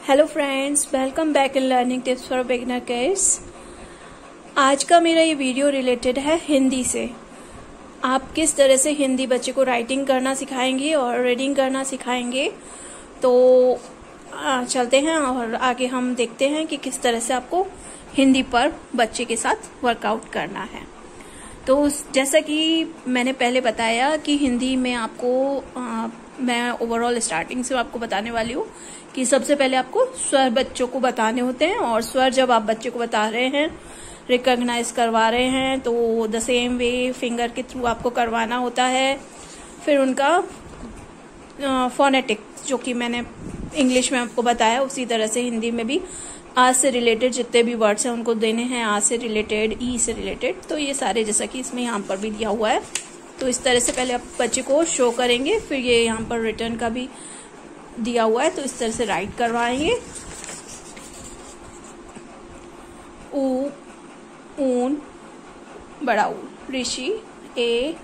Hello friends, welcome back in learning tips for beginner kids. आज का मेरा ये वीडियो रिलेटेड है हिंदी से। आप किस तरह से हिंदी बच्चे को राइटिंग करना सिखाएंगे और रीडिंग करना सिखाएंगे। तो चलते हैं और आगे हम देखते हैं कि किस तरह से आपको हिंदी पर बच्चे के साथ वर्कआउट करना है। तो जैसा कि मैंने पहले बताया कि हिंदी में आपको मैं ओवरऑल स्टार्टिंग से आपको बताने वाली हूँ कि सबसे पहले आपको स्वर बच्चों को बताने होते हैं, और स्वर जब आप बच्चे को बता रहे हैं, रिकॉग्नाइज करवा रहे हैं, तो द सेम वे फिंगर के थ्रू आपको करवाना होता है। फिर उनका फोनेटिक जो कि मैंने इंग्लिश में आपको बताया, उसी तरह से हिंदी में भी आज से रिलेटेड जितने भी वर्ड्स हैं उनको देने हैं, आज से रिलेटेड, ई से रिलेटेड। तो ये सारे जैसा कि इसमें यहाँ पर भी दिया हुआ है, तो इस तरह से पहले आप बच्चे को शो करेंगे। फिर ये यहाँ पर रिटर्न का भी दिया हुआ है, तो इस तरह से राइट करवाएंगे। ऊ, ऊन, बड़ा ऊ, ऋषि, ए,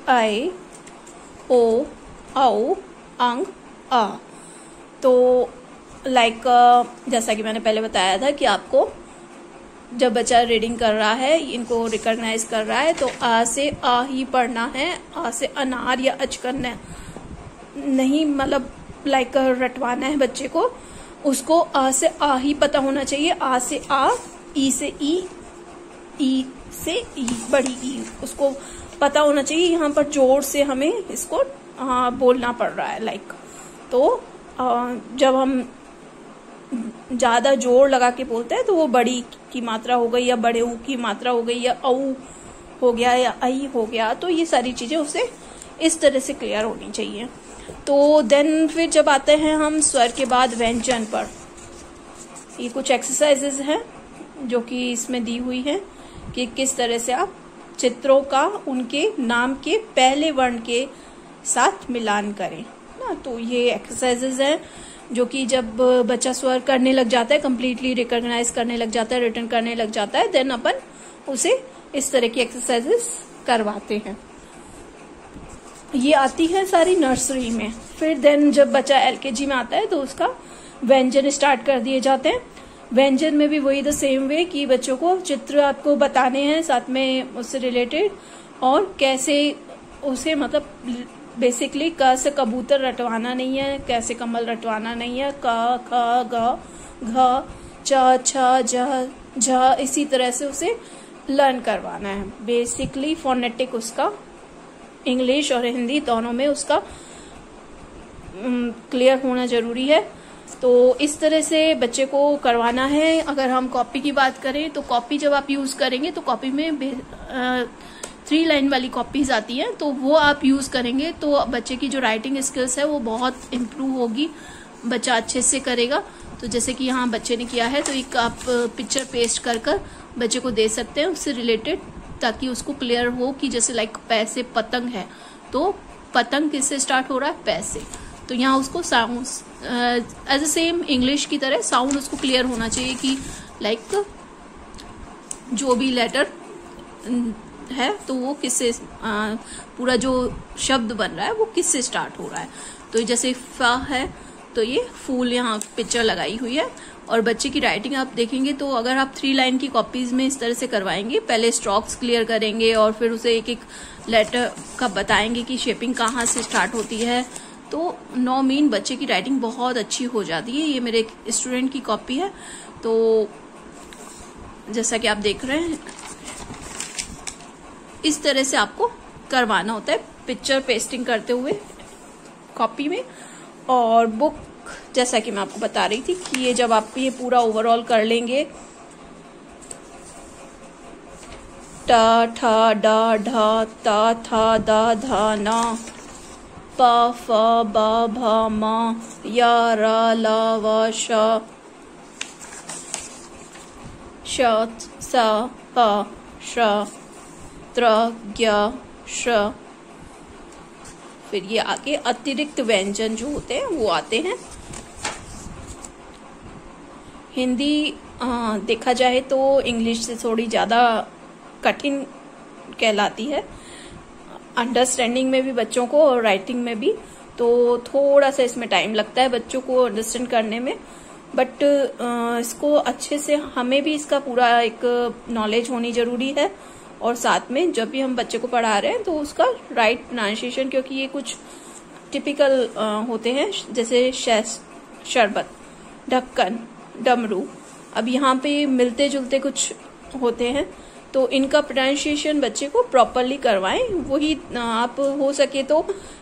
आई, ओ, औ, अंग, आ। तो जैसा कि मैंने पहले बताया था कि आपको जब बच्चा रीडिंग कर रहा है, इनको रिकॉग्नाइज कर रहा है, तो आ से आ ही पढ़ना है। आ से अनार या अच करना नहीं, मतलब रटवाना है बच्चे को। उसको आ से आ ही पता होना चाहिए। आ से आ, ई से ई से ई, बड़ी ई, उसको पता होना चाहिए। यहाँ पर जोर से हमें इसको बोलना पड़ रहा है तो जब हम ज्यादा जोर लगा के बोलते हैं तो वो बड़ी की मात्रा हो गई, या बड़े ऊ की मात्रा हो गई, या औ हो गया, या आई हो गया। तो ये सारी चीजें उसे इस तरह से क्लियर होनी चाहिए। तो देन फिर जब आते हैं हम स्वर के बाद व्यंजन पर, ये कुछ एक्सरसाइजेज हैं जो कि इसमें दी हुई है कि किस तरह से आप चित्रों का उनके नाम के पहले वर्ण के साथ मिलान करें ना। तो ये एक्सरसाइजेज हैं जो कि जब बच्चा स्वर करने लग जाता है, कंप्लीटली रिकॉग्नाइज करने लग जाता है, रिटर्न करने लग जाता है, देन अपन उसे इस तरह की एक्सरसाइजेस करवाते हैं। ये आती है सारी नर्सरी में। फिर देन जब बच्चा एलकेजी में आता है तो उसका व्यंजन स्टार्ट कर दिए जाते हैं। व्यंजन में भी वही द सेम वे कि बच्चों को चित्र आपको बताने हैं, साथ में उससे रिलेटेड, और कैसे उसे मतलब बेसिकली क से कबूतर रटवाना नहीं है, कैसे कमल रटवाना नहीं है, क, ख, ग, घ, च, छ, ज, झ, इसी तरह से उसे लर्न करवाना है। बेसिकली फोनेटिक उसका इंग्लिश और हिंदी दोनों में उसका क्लियर होना जरूरी है। तो इस तरह से बच्चे को करवाना है। अगर हम कॉपी की बात करें तो कॉपी जब आप यूज करेंगे तो कॉपी में 3 लाइन वाली कॉपीज आती हैं, तो वो आप यूज करेंगे तो बच्चे की जो राइटिंग स्किल्स है वो बहुत इम्प्रूव होगी, बच्चा अच्छे से करेगा। तो जैसे कि यहाँ बच्चे ने किया है, तो एक आप पिक्चर पेस्ट कर बच्चे को दे सकते हैं उससे रिलेटेड, ताकि उसको क्लियर हो कि जैसे पैसे पतंग है, तो पतंग किससे स्टार्ट हो रहा है, पैसे। तो यहाँ उसको sound as a same English की तरह साउंड उसको क्लियर होना चाहिए कि जो भी लेटर है तो वो किससे पूरा जो शब्द बन रहा है वो किससे स्टार्ट हो रहा है। तो जैसे फ है तो ये फूल, यहाँ पिक्चर लगाई हुई है। और बच्चे की राइटिंग आप देखेंगे तो अगर आप 3 लाइन की कॉपीज में इस तरह से करवाएंगे, पहले स्ट्रोक्स क्लियर करेंगे और फिर उसे एक एक लेटर का बताएंगे कि शेपिंग कहाँ से स्टार्ट होती है, तो नो मीन बच्चे की राइटिंग बहुत अच्छी हो जाती है। ये मेरे एक स्टूडेंट की कॉपी है, तो जैसा कि आप देख रहे हैं इस तरह से आपको करवाना होता है, पिक्चर पेस्टिंग करते हुए कॉपी में। और बुक, जैसा कि मैं आपको बता रही थी कि ये जब आप ये पूरा ओवरऑल कर लेंगे, ट, ठ, ड, ढ, त, थ, द, ध, न, प, फ, ब, भ, म, य, र, ल, व, श, स, प, श, त्र, ज्ञ, श। फिर ये आगे अतिरिक्त व्यंजन जो होते हैं वो आते हैं। हिंदी देखा जाए तो इंग्लिश से थोड़ी ज्यादा कठिन कहलाती है, अंडरस्टैंडिंग में भी बच्चों को और राइटिंग में भी। तो थोड़ा सा इसमें टाइम लगता है बच्चों को अंडरस्टैंड करने में। बट इसको अच्छे से हमें भी इसका पूरा एक नॉलेज होनी जरूरी है, और साथ में जब भी हम बच्चे को पढ़ा रहे हैं तो उसका राइट प्रोनाउंसिएशन, क्योंकि ये कुछ टिपिकल होते हैं जैसे शरबत, ढक्कन, डमरू, अब यहाँ पे मिलते जुलते कुछ होते हैं, तो इनका प्रोनाउंसिएशन बच्चे को प्रॉपरली करवाएं। वही आप हो सके तो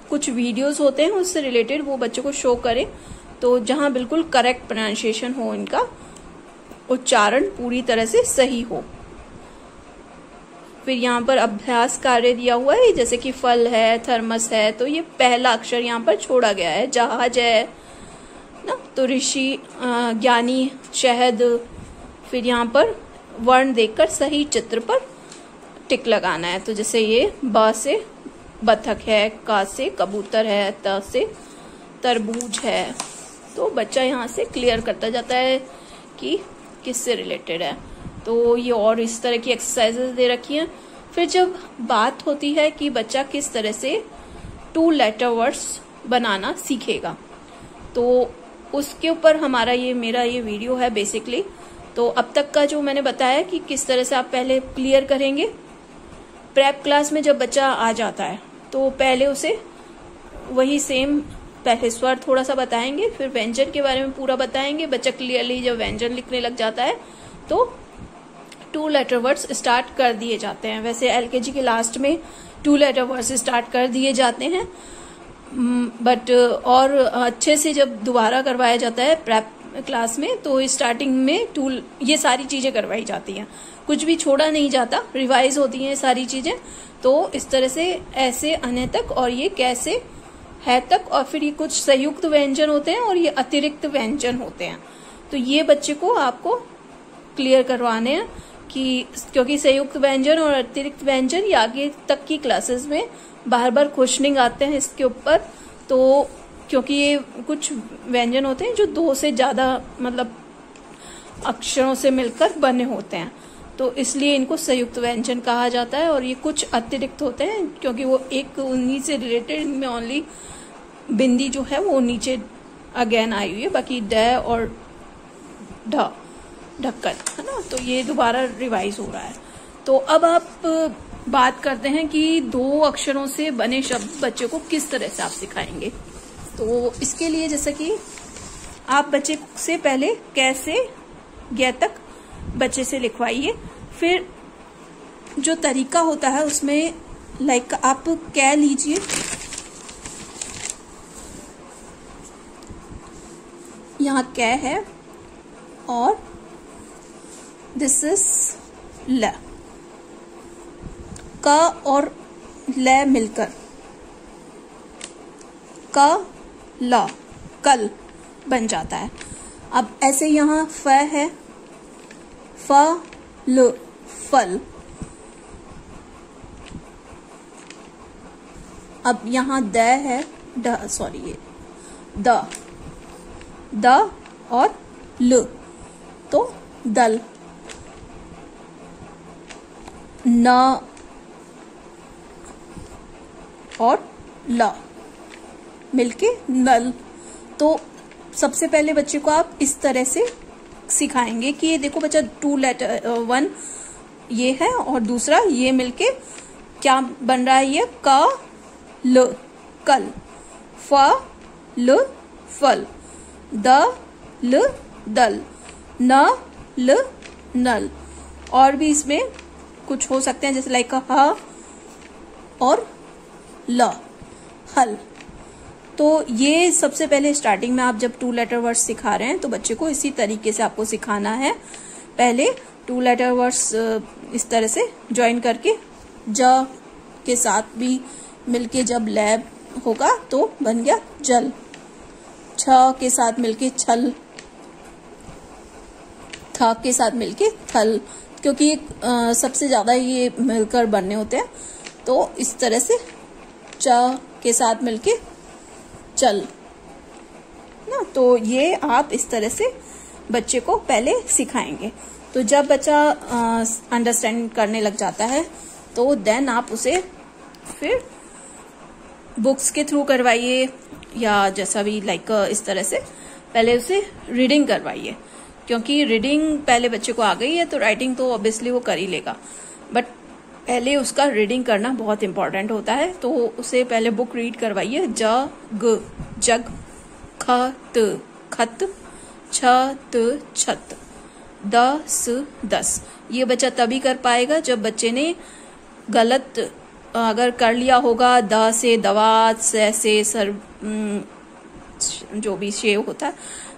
कुछ वीडियोस होते हैं उससे रिलेटेड वो बच्चे को शो करें, तो जहां बिल्कुल करेक्ट प्रोनाउंसिएशन हो, इनका उच्चारण पूरी तरह से सही हो। फिर यहाँ पर अभ्यास कार्य दिया हुआ है, जैसे कि फल है, थर्मस है, तो ये पहला अक्षर यहाँ पर छोड़ा गया है। जहाज है ना, तो ऋषि, ज्ञानी, शहद। फिर यहाँ पर वर्ण देखकर सही चित्र पर टिक लगाना है। तो जैसे ये ब से बतख है, का से कबूतर है, त से तरबूज है। तो बच्चा यहाँ से क्लियर करता जाता है कि किससे रिलेटेड है। तो ये और इस तरह की एक्सरसाइजेस दे रखी हैं। फिर जब बात होती है कि बच्चा किस तरह से 2 लेटर वर्ड्स बनाना सीखेगा, तो उसके ऊपर मेरा ये वीडियो है बेसिकली। तो अब तक का जो मैंने बताया कि किस तरह से आप पहले क्लियर करेंगे। प्रेप क्लास में जब बच्चा आ जाता है तो पहले उसे वही सेम, पहले स्वर थोड़ा सा बताएंगे, फिर व्यंजन के बारे में पूरा बताएंगे। बच्चा क्लियरली जब व्यंजन लिखने लग जाता है तो 2 लेटर वर्ड्स स्टार्ट कर दिए जाते हैं। वैसे एलकेजी के लास्ट में 2 लेटर वर्ड्स स्टार्ट कर दिए जाते हैं, बट और अच्छे से जब दोबारा करवाया जाता है प्रेप क्लास में तो स्टार्टिंग में ये सारी चीजें करवाई जाती हैं, कुछ भी छोड़ा नहीं जाता, रिवाइज होती हैं सारी चीजें। तो इस तरह से ऐसे अन्य तक, और ये कैसे है तक, और फिर ये कुछ संयुक्त व्यंजन होते हैं और ये अतिरिक्त व्यंजन होते हैं। तो ये बच्चे को आपको क्लियर करवाने हैं कि क्योंकि संयुक्त व्यंजन और अतिरिक्त व्यंजन ये आगे तक की क्लासेस में बार बार क्वेश्चनिंग आते हैं इसके ऊपर। तो क्योंकि ये कुछ व्यंजन होते हैं जो 2 से ज्यादा मतलब अक्षरों से मिलकर बने होते हैं, तो इसलिए इनको संयुक्त व्यंजन कहा जाता है। और ये कुछ अतिरिक्त होते हैं क्योंकि वो एक उन्हीं से रिलेटेड, इनमें ओनली बिंदी जो है वो नीचे अगेन आई हुई है, बाकी ड और ढ, ढक्कन है ना, तो ये दोबारा रिवाइज हो रहा है। तो अब आप बात करते हैं कि 2 अक्षरों से बने शब्द बच्चे को किस तरह से आप सिखाएंगे। तो इसके लिए जैसा कि आप बच्चे से पहले कैसे ग तक बच्चे से लिखवाइए, फिर जो तरीका होता है उसमें लाइक आप कै लीजिए, यहाँ कै है और दिस इज ल, क और ल मिलकर क ल, कल बन जाता है। अब ऐसे यहाँ फ है, फ ल, फल। अब यहाँ द है, ये द और ल, तो दल। न और ल मिलके नल। तो सबसे पहले बच्चे को आप इस तरह से सिखाएंगे कि ये देखो बच्चा 2 लेटर 1 ये है और दूसरा ये मिलके क्या बन रहा है, ये क ल, कल, फ ल, फल, द ल, दल, न ल, नल। और भी इसमें कुछ हो सकते हैं जैसे लाइक ह और ल, हल। तो ये सबसे पहले स्टार्टिंग में आप जब 2 लेटर वर्ड्स सिखा रहे हैं तो बच्चे को इसी तरीके से आपको सिखाना है। पहले 2 लेटर वर्ड्स इस तरह से ज्वाइन करके ज के साथ भी मिलके जब लैब होगा तो बन गया जल, छ के साथ मिलके छल, थ के साथ मिलके थल, क्योंकि सबसे ज्यादा ये मिलकर बनने होते हैं। तो इस तरह से च के साथ मिलके चल ना। तो ये आप इस तरह से बच्चे को पहले सिखाएंगे। तो जब बच्चा अंडरस्टैंड करने लग जाता है तो देन आप उसे फिर बुक्स के थ्रू करवाइए या जैसा भी लाइक इस तरह से पहले उसे रीडिंग करवाइए, क्योंकि रीडिंग पहले बच्चे को आ गई है तो राइटिंग तो ऑब्वियसली वो कर ही लेगा, बट पहले उसका रीडिंग करना बहुत इंपॉर्टेंट होता है। तो उसे पहले बुक रीड करवाइए। जग जग, खत खत, छत छत, दस दस। ये बच्चा तभी कर पाएगा जब बच्चे ने गलत अगर कर लिया होगा, द से दवा, से सर, जो भी शेव होता है,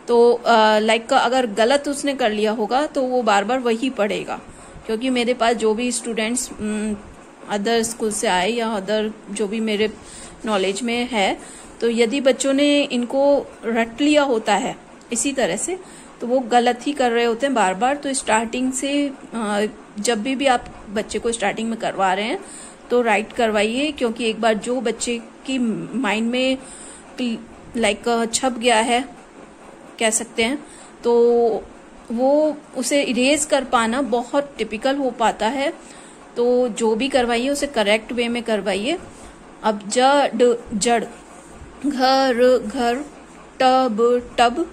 तो लाइक अगर गलत उसने कर लिया होगा तो वो बार बार वही पढ़ेगा। क्योंकि मेरे पास जो भी स्टूडेंट्स अदर स्कूल से आए या अदर जो भी मेरे नॉलेज में है, तो यदि बच्चों ने इनको रट लिया होता है इसी तरह से, तो वो गलत ही कर रहे होते हैं बार बार। तो स्टार्टिंग से जब भी आप बच्चे को स्टार्टिंग में करवा रहे हैं तो राइट करवाइए, क्योंकि एक बार जो बच्चे की माइंड में लाइक छप गया है कह सकते हैं, तो वो उसे इरेज कर पाना बहुत टिपिकल हो पाता है। तो जो भी करवाइए उसे करेक्ट वे में करवाइए। अब जड़ जड़, घर घर, टब टब,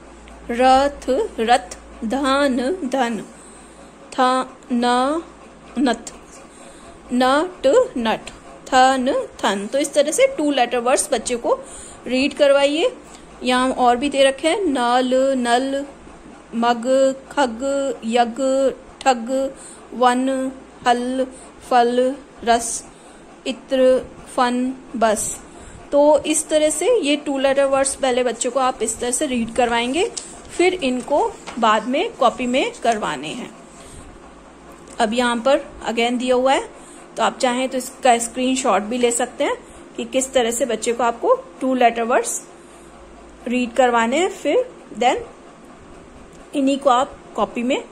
रथ रथ, धन धन, था न नथ, नट नट, थन थन। तो इस तरह से 2 लेटर वर्ड्स बच्चे को रीड करवाइए। यहाँ और भी दे रखे हैं, नल नल, मग खग, यग ठग, वन हल, फल रस, इत्र फन बस। तो इस तरह से ये 2 लेटर वर्ड्स पहले बच्चे को आप इस तरह से रीड करवाएंगे, फिर इनको बाद में कॉपी में करवाने हैं। अब यहाँ पर अगेन दिया हुआ है, तो आप चाहें तो इसका स्क्रीनशॉट भी ले सकते हैं कि किस तरह से बच्चे को आपको 2 लेटर वर्ड्स रीड करवाने हैं, फिर देन इन्हीं को आप कॉपी में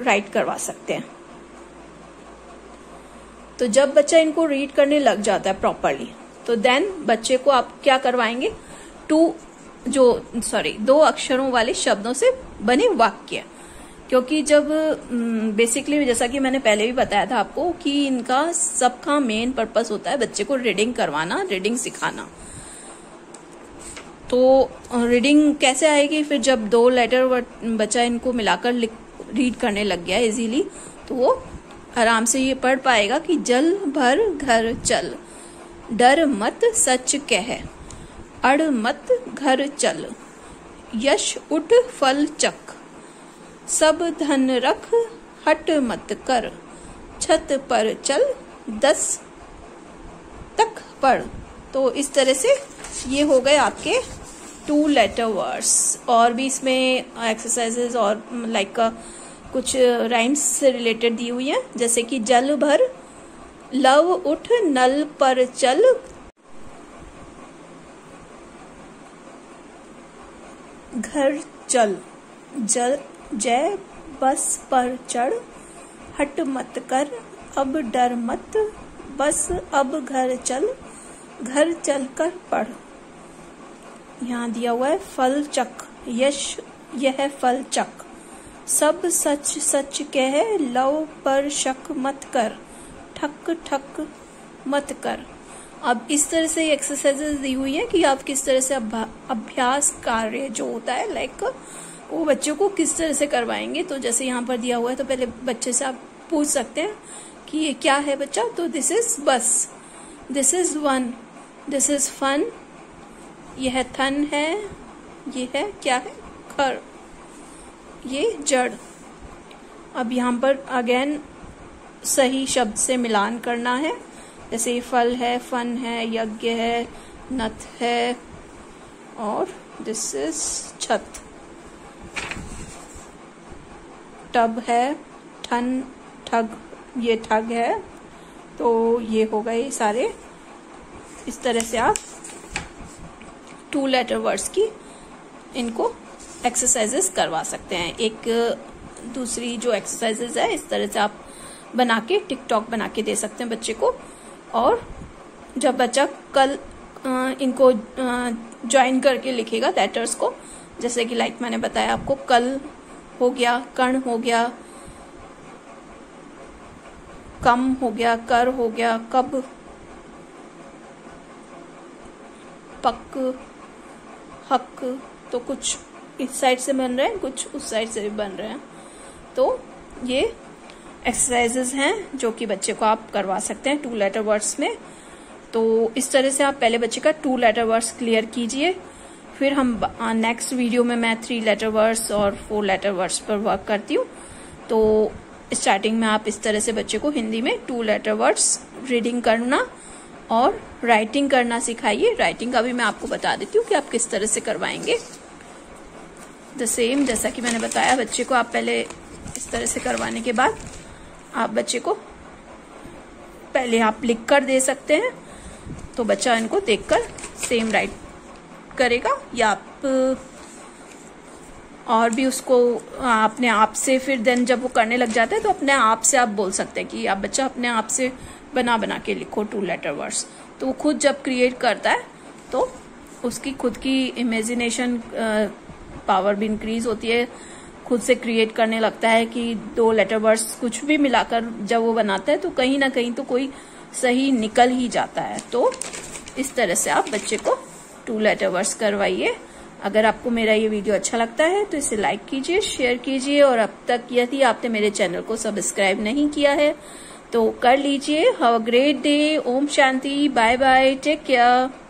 राइट करवा सकते हैं। तो जब बच्चा इनको रीड करने लग जाता है प्रॉपरली, तो देन बच्चे को आप क्या करवाएंगे, 2 अक्षरों वाले शब्दों से बने वाक्य। क्योंकि जब बेसिकली जैसा कि मैंने पहले भी बताया था आपको कि इनका सबका मेन पर्पस होता है बच्चे को रीडिंग करवाना, रीडिंग सिखाना। तो रीडिंग कैसे आएगी फिर, जब 2 लेटर बच्चा इनको मिलाकर रीड करने लग गया इजीली, तो वो आराम से ये पढ़ पाएगा कि जल भर घर चल, डर मत सच कह, अड़ मत घर चल, यश उठ फल चक, सब धन रख हट मत कर, छत पर चल 10 तक पढ़। तो इस तरह से ये हो गए आपके 2 लेटर वर्ड्स। और भी इसमें एक्सरसाइजेज और लाइक कुछ राइम्स से रिलेटेड दी हुई है, जैसे कि जल भर, लव उठ नल पर चल, घर चल, जल जय बस पर चढ़, हट मत कर अब डर मत, बस अब घर चल, घर चल कर पढ़। यहाँ दिया हुआ है फल चक, यश यह फल चक, सब सच सच कह, लव पर शक मत कर, ठक ठक मत कर। अब इस तरह से एक्सरसाइजेज दी हुई है कि आप किस तरह से अभ्यास कार्य जो होता है लाइक वो बच्चों को किस तरह से करवाएंगे। तो जैसे यहाँ पर दिया हुआ है, तो पहले बच्चे से आप पूछ सकते हैं कि ये क्या है बच्चा, तो this is bus, this is one, this is fun, यह थन है, ये है क्या है खर, ये जड़। अब यहाँ पर अगेन सही शब्द से मिलान करना है, जैसे फल है, फन है, यज्ञ है, नथ है, और दिस इज छत, टब है, ठन ठग, ये ठग है। तो ये हो गए सारे। इस तरह से आप 2 लेटर वर्ड्स की इनको एक्सरसाइजेस करवा सकते हैं। एक दूसरी जो एक्सरसाइजेस है इस तरह से आप बना के टिकटॉक बना के दे सकते हैं बच्चे को। और जब बच्चा कल इनको ज्वाइन करके लिखेगा लेटर्स को, जैसे कि लाइक मैंने बताया आपको, कल हो गया, कण हो गया, कम हो गया, कर हो गया, कब, पक, हक। तो कुछ इस साइड से बन रहे हैं, कुछ उस साइड से भी बन रहे हैं। तो ये एक्सरसाइजेस हैं जो कि बच्चे को आप करवा सकते हैं 2 लेटर वर्ड्स में। तो इस तरह से आप पहले बच्चे का 2 लेटर वर्ड्स क्लियर कीजिए, फिर हम नेक्स्ट वीडियो में मैं 3 लेटर वर्ड्स और 4 लेटर वर्ड्स पर वर्क करती हूँ। तो स्टार्टिंग में आप इस तरह से बच्चे को हिंदी में 2 लेटर वर्ड्स रीडिंग करना और राइटिंग करना सिखाइए। राइटिंग का भी मैं आपको बता देती हूँ कि आप किस तरह से करवाएंगे। द सेम जैसा कि मैंने बताया, बच्चे को आप पहले इस तरह से करवाने के बाद आप बच्चे को पहले आप लिख कर दे सकते हैं, तो बच्चा इनको देखकर सेम राइट करेगा, या आप और भी उसको अपने आप से फिर देन जब वो करने लग जाता है तो अपने आप से आप बोल सकते हैं कि आप बच्चा अपने आप से बना बना के लिखो 2 लेटर वर्ड्स। तो वो खुद जब क्रिएट करता है तो उसकी खुद की इमेजिनेशन पावर भी इंक्रीज होती है, खुद से क्रिएट करने लगता है कि 2 लेटर वर्ड्स कुछ भी मिलाकर जब वो बनाता है तो कहीं ना कहीं तो कोई सही निकल ही जाता है। तो इस तरह से आप बच्चे को 2 लेटर वर्ड्स करवाइए। अगर आपको मेरा ये वीडियो अच्छा लगता है तो इसे लाइक कीजिए, शेयर कीजिए, और अब तक यदि आपने मेरे चैनल को सब्सक्राइब नहीं किया है तो कर लीजिए। Have a great day. ओम शांति। Bye bye. Take care.